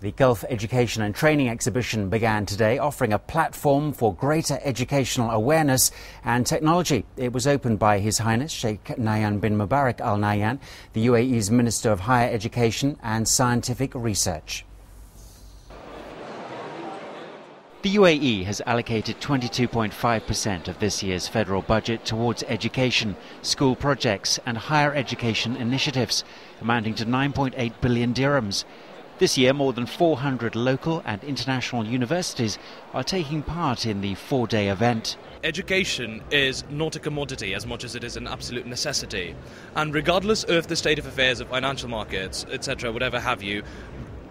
The Gulf Education and Training Exhibition began today, offering a platform for greater educational awareness and technology. It was opened by His Highness Sheikh Nahyan bin Mubarak Al Nahyan, the UAE's Minister of Higher Education and Scientific Research. The UAE has allocated 22.5% of this year's federal budget towards education, school projects and higher education initiatives, amounting to 9.8 billion dirhams. This year, more than 400 local and international universities are taking part in the four-day event. Education is not a commodity as much as it is an absolute necessity. And regardless of the state of affairs of financial markets, etc., whatever have you,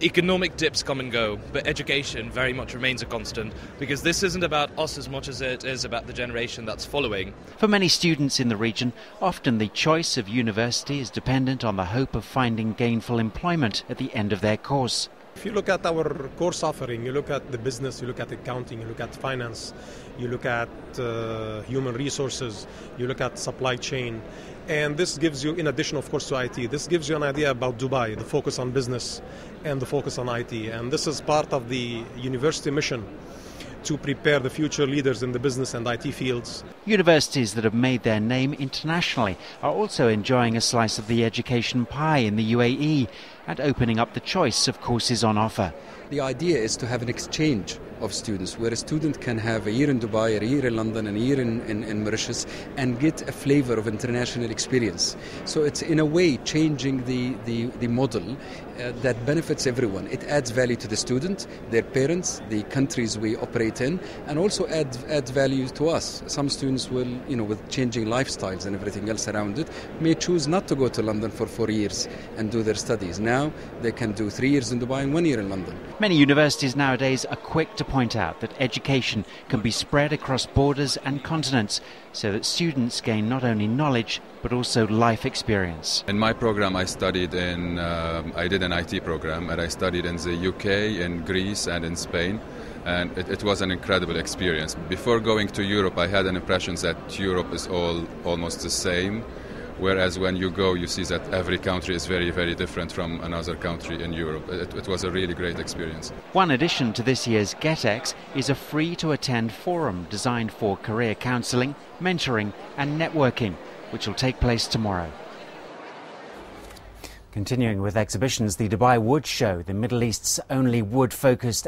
economic dips come and go, but education very much remains a constant, because this isn't about us as much as it is about the generation that's following. For many students in the region, often the choice of university is dependent on the hope of finding gainful employment at the end of their course. If you look at our course offering, you look at the business, you look at accounting, you look at finance, you look at human resources, you look at supply chain. And this gives you, in addition, of course, to IT, this gives you an idea about Dubai, the focus on business and the focus on IT. And this is part of the university mission to prepare the future leaders in the business and IT fields. Universities that have made their name internationally are also enjoying a slice of the education pie in the UAE and opening up the choice of courses on offer. The idea is to have an exchange of students, where a student can have a year in Dubai, a year in London, and a year in Mauritius, and get a flavor of international experience. So it's in a way changing the model that benefits everyone. It adds value to the student, their parents, the countries we operate in, and also adds value to us. Some students will, with changing lifestyles and everything else around it, may choose not to go to London for 4 years and do their studies. Now they can do 3 years in Dubai and 1 year in London. Many universities nowadays are quick to point out that education can be spread across borders and continents so that students gain not only knowledge but also life experience. In my program I did an IT program, and I studied in the UK, in Greece and in Spain, and it was an incredible experience. Before going to Europe I had an impression that Europe is all almost the same. Whereas when you go, you see that every country is very, very different from another country in Europe. It was a really great experience. One addition to this year's GETEX is a free-to-attend forum designed for career counselling, mentoring and networking, which will take place tomorrow. Continuing with exhibitions, the Dubai Wood Show, the Middle East's only wood-focused